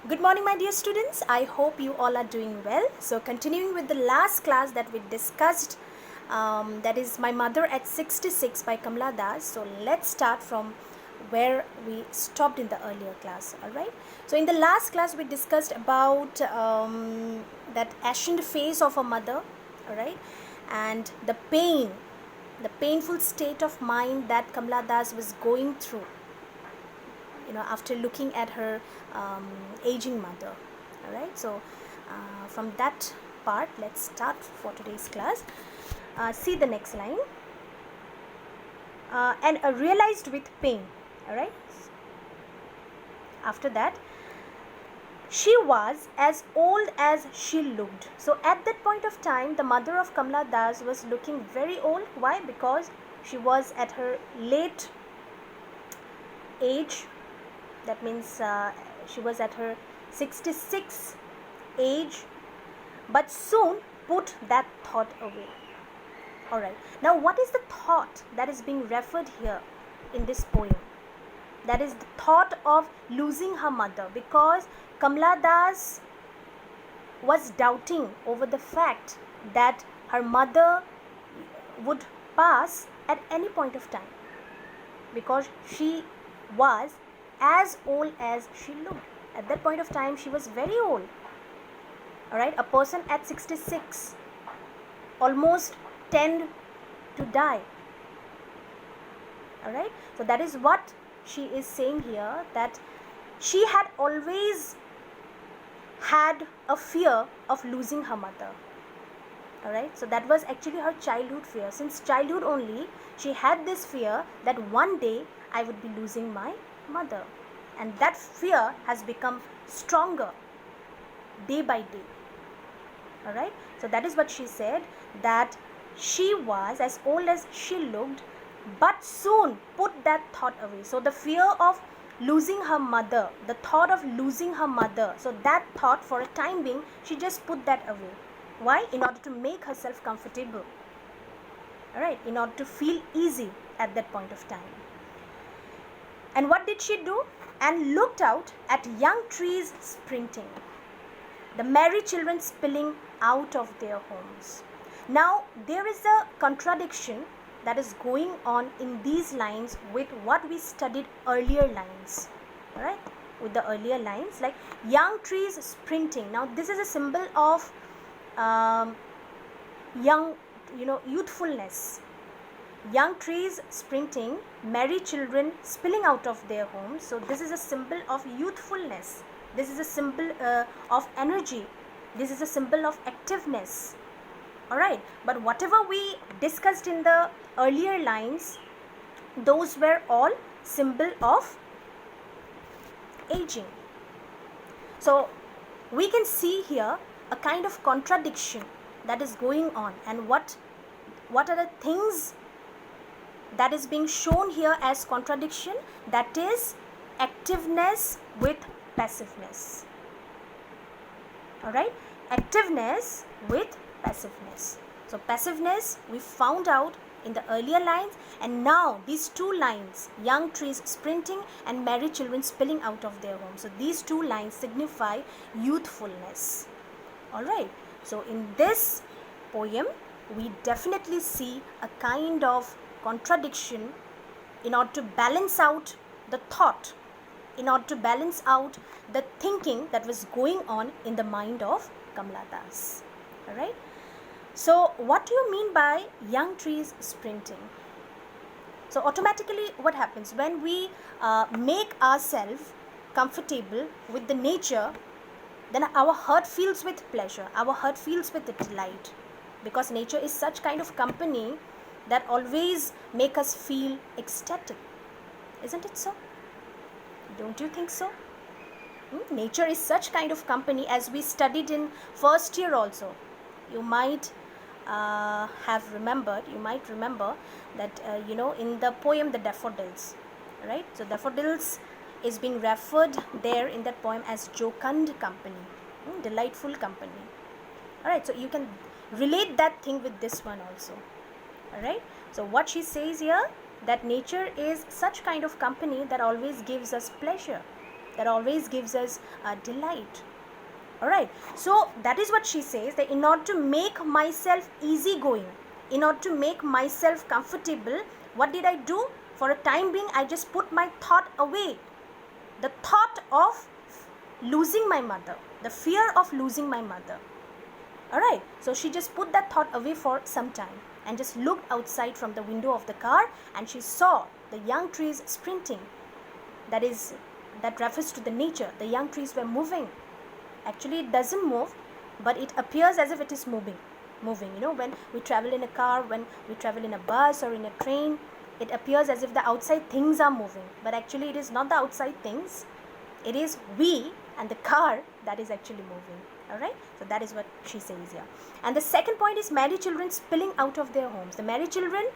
Good morning, my dear students. I hope you all are doing well. So, continuing with the last class that we discussed, that is My Mother at 66 by Kamala Das. So, let's start from where we stopped in the earlier class. All right. So, in the last class, we discussed about that ashen face of a mother. All right, and the painful state of mind that Kamala Das was going through, after looking at her aging mother. All right, so from that part, let's start for today's class. See the next line. And realized with pain. All right, after that, she was as old as she looked. So at that point of time, the mother of Kamala Das was looking very old. Why? Because she was at her late age. That means she was at her 66 age, but soon put that thought away. All right, now what is the thought that is being referred here in this poem? That is the thought of losing her mother, because Kamala Das was doubting over the fact that her mother would pass at any point of time, because she was as old as she looked. At that point of time, she was very old. All right, a person at 66 almost tend to die. All right, so that is what she is saying here, that she had always had a fear of losing her mother. All right, so that was actually her childhood fear. Since childhood only, she had this fear that one day I would be losing my mother, and that fear has become stronger day by day. All right, so that is what she said, that she was as old as she looked, but soon put that thought away. So the fear of losing her mother, the thought of losing her mother, so that thought, for a time being, she just put that away. Why? In order to make herself comfortable. All right, in order to feel easy at that point of time. And what did she do? And looked out at young trees sprinting, the merry children spilling out of their homes. Now, there is a contradiction that is going on in these lines with what we studied earlier lines. All right, with the earlier lines, like young trees sprinting. Now, this is a symbol of youthfulness. Young trees sprinting, merry children spilling out of their homes. So this is a symbol of youthfulness. This is a symbol of energy. This is a symbol of activeness. All right, but whatever we discussed in the earlier lines, those were all symbol of aging. So we can see here a kind of contradiction that is going on, and what are the things that is being shown here as contradiction? That is activeness with passiveness. All right, activeness with passiveness. So passiveness we found out in the earlier lines, and now these two lines, young trees sprinting and merry children spilling out of their homes, so these two lines signify youthfulness. All right, so in this poem we definitely see a kind of contradiction in order to balance out the thought, in order to balance out the thinking that was going on in the mind of Kamala Das. All right, so what do you mean by young trees sprinting? So automatically what happens when we make ourselves comfortable with the nature, then our heart fills with pleasure, our heart fills with delight, because nature is such kind of company that always make us feel ecstatic. Isn't it so? Don't you think so? Nature is such kind of company, as we studied in first year also. You might remember that in the poem The Daffodils, right? So daffodils is being referred there in that poem as jocund company, delightful company. All right, so you can relate that thing with this one also. All right, so what she says here, that nature is such kind of company that always gives us pleasure. that always gives us delight. Alright, so that is what she says, that in order to make myself easygoing, in order to make myself comfortable, what did I do? For a time being, I just put my thought away. The thought of losing my mother, the fear of losing my mother. Alright, so she just put that thought away for some time and just looked outside from the window of the car, and she saw the young trees sprinting. That refers to the nature. The young trees were moving. Actually, it doesn't move, but it appears as if it is moving. You know, when we travel in a car, when we travel in a bus or in a train, it appears as if the outside things are moving, but actually it is not the outside things. It is we and the car that is actually moving. Alright, so that is what she says here. And the second point is married children spilling out of their homes. The married children,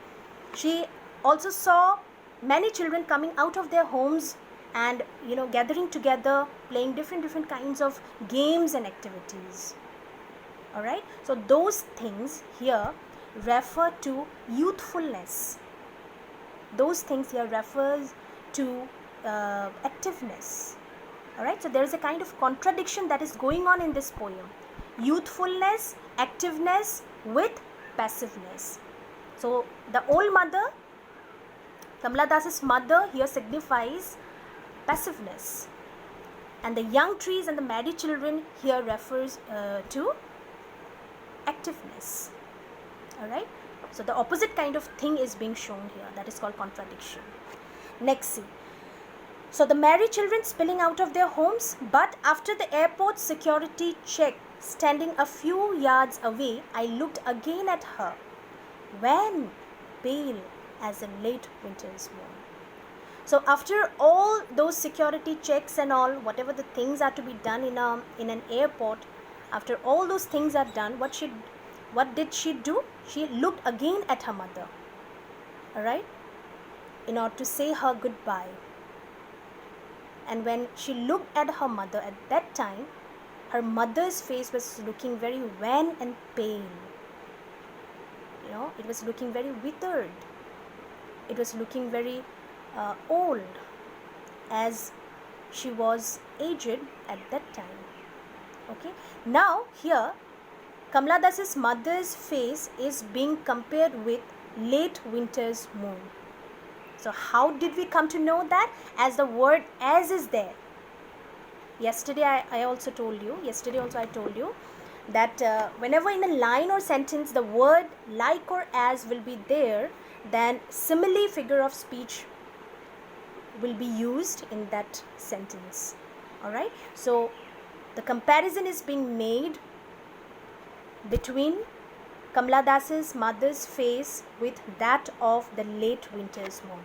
she also saw many children coming out of their homes and, you know, gathering together, playing different kinds of games and activities. Alright, so those things here refer to youthfulness. Those things here refers to activeness. Alright, so there is a kind of contradiction that is going on in this poem. Youthfulness, activeness with passiveness. So the old mother, Kamala Das's mother, here signifies passiveness, and the young trees and the married children here refers to activeness. Alright, so the opposite kind of thing is being shown here, that is called contradiction. Next, see. So the married children spilling out of their homes, but after the airport security check, standing a few yards away, I looked again at her, when pale as a late winter's moon. So after all those security checks and all, whatever the things are to be done in an airport, after all those things are done, what did she do? She looked again at her mother, alright, in order to say her goodbye. And when she looked at her mother at that time, her mother's face was looking very wan and pale. You know, it was looking very withered. It was looking very old, as she was aged at that time. Okay. Now here, Kamala Das's mother's face is being compared with late winter's moon. So how did we come to know that? As the word as is there. Yesterday I told you that whenever in a line or sentence the word like or as will be there, then simile figure of speech will be used in that sentence. Alright, so the comparison is being made between Kamala Das's mother's face with that of the late winter's moon.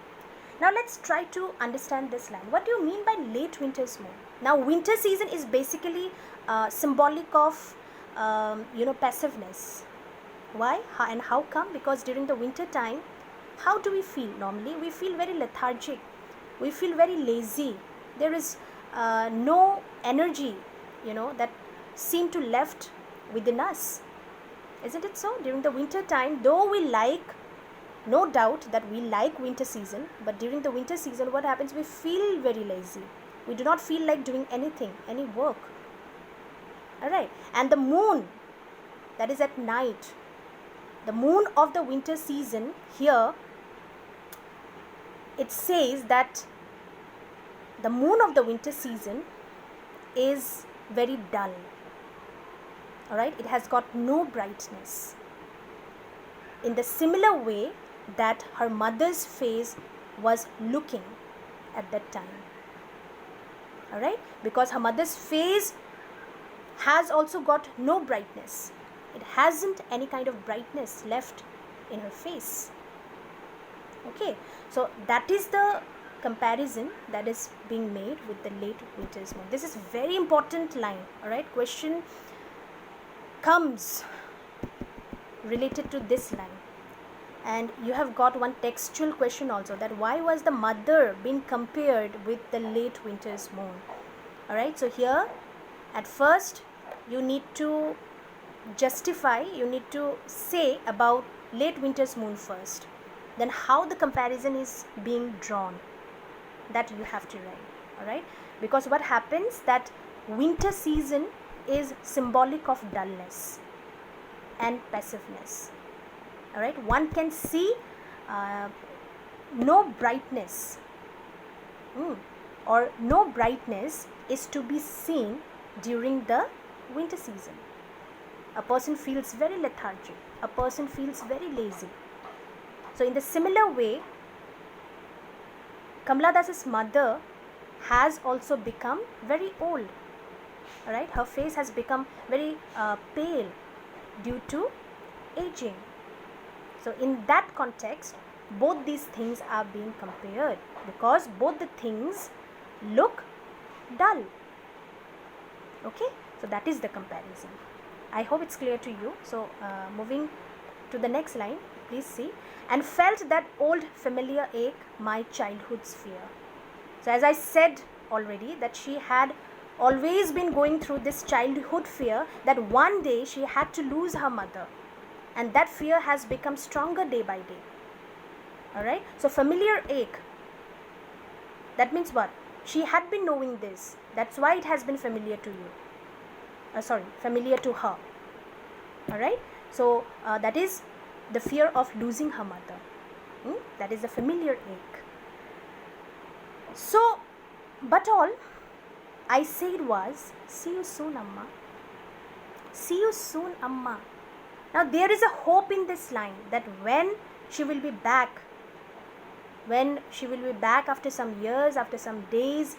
Now let's try to understand this line. What do you mean by late winter's moon? Now winter season is basically symbolic of passiveness. Why and how come? Because during the winter time, how do we feel? Normally we feel very lethargic, we feel very lazy. There is no energy, that seem to left within us. Isn't it so? During the winter time, though we no doubt that we like winter season, but during the winter season what happens? We feel very lazy. We do not feel like doing anything, any work. Alright, and the moon, that is at night, the moon of the winter season, here it says that the moon of the winter season is very dull. Alright, it has got no brightness. In the similar way that her mother's face was looking at that time. Alright, because her mother's face has also got no brightness. It hasn't any kind of brightness left in her face. Okay, so that is the comparison that is being made with the late winter's moon. This is very important line. Alright, question comes related to this line. And you have got one textual question also, that why was the mother being compared with the late winter's moon? Alright, so here at first you need to justify, you need to say about late winter's moon first. Then how the comparison is being drawn, that you have to write. Alright, because what happens that winter season is symbolic of dullness and passiveness. All right, one can see no brightness, or no brightness is to be seen during the winter season. A person feels very lethargic, a person feels very lazy. So in the similar way, Kamala Das's mother has also become very old. All right, her face has become very pale due to aging. So in that context, both these things are being compared because both the things look dull. Okay, so that is the comparison. I hope it's clear to you. So moving to the next line, please see. And felt that old familiar ache, my childhood's fear. So as I said already, that she had always been going through this childhood fear that one day she had to lose her mother, and that fear has become stronger day by day. All right, so familiar ache, that means what? She had been knowing this, that's why it has been familiar to you, familiar to her. All right, so that is the fear of losing her mother. That is a familiar ache. So, but all I said was, see you soon, Amma. See you soon, Amma. Now there is a hope in this line that when she will be back after some years, after some days,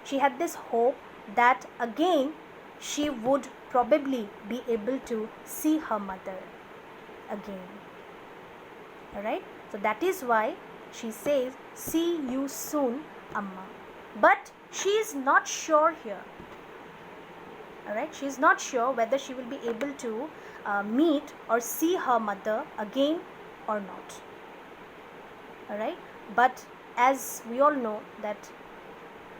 she had this hope that again she would probably be able to see her mother again. All right, so that is why she says, see you soon, Amma. But she is not sure here. All right, she is not sure whether she will be able to meet or see her mother again or not. All right, but as we all know that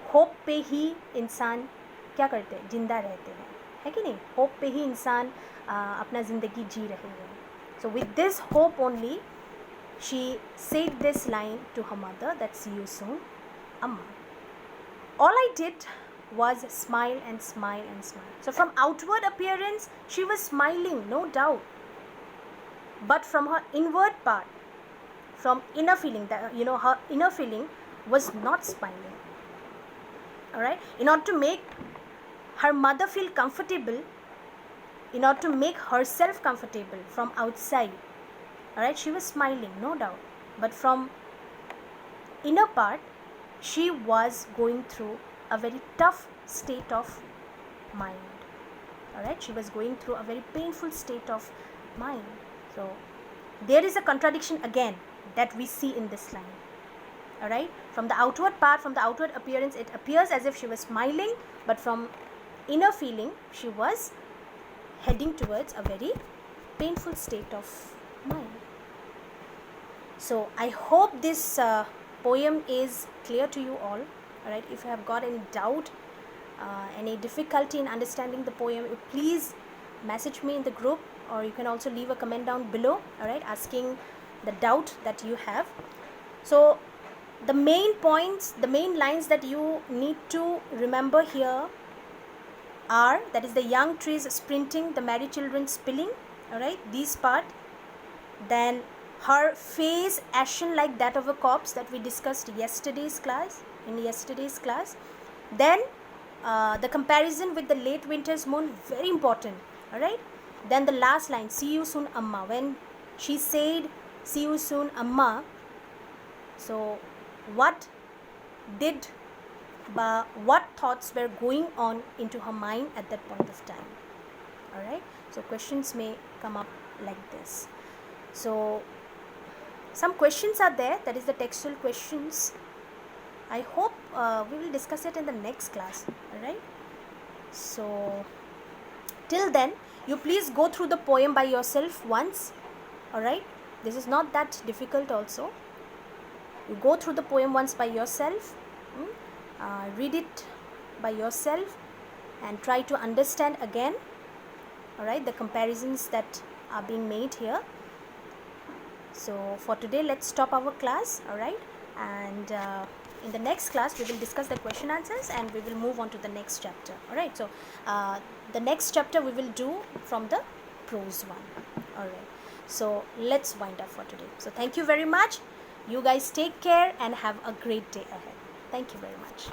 hope पे ही इंसान क्या करते हैं, जिंदा रहते हैं, है कि नहीं? होप पे ही इंसान अपना ज़िंदगी जी रहे हैं. So with this hope only, she said this line to her mother, that see you soon, Amma. All I did was smile and smile and smile. So from outward appearance, she was smiling, no doubt. But from her inward part, from inner feeling, her inner feeling was not smiling. All right, in order to make her mother feel comfortable, in order to make herself comfortable from outside, all right, she was smiling, no doubt. But from inner part, she was going through a very tough state of mind. All right, she was going through a very painful state of mind. So there is a contradiction again that we see in this line. All right, from the outward part, from the outward appearance, it appears as if she was smiling, but from inner feeling, she was heading towards a very painful state of mind. So I hope this poem is clear to you all. All right, if you have got any doubt, any difficulty in understanding the poem, please message me in the group, or you can also leave a comment down below, all right, asking the doubt that you have. So the main points, the main lines that you need to remember here are, that is the young trees sprinting, the merry children spilling, all right, this part. Then her face ashen like that of a corpse, that we discussed in yesterday's class. Then the comparison with the late winter's moon, very important. All right, then the last line, see you soon, Amma. When she said see you soon, Amma, so what thoughts were going on into her mind at that point of time? All right, so questions may come up like this. So some questions are there, that is the textual questions. I hope we will discuss it in the next class. All right, so till then, you please go through the poem by yourself once. All right, this is not that difficult also. You go through the poem once by yourself, read it by yourself, and try to understand again, all right, the comparisons that are being made here. So for today, let's stop our class, all right, and in the next class we will discuss the question answers and we will move on to the next chapter. Alright, so the next chapter we will do from the prose one. Alright, so let's wind up for today. So thank you very much. You guys take care and have a great day ahead. Thank you very much.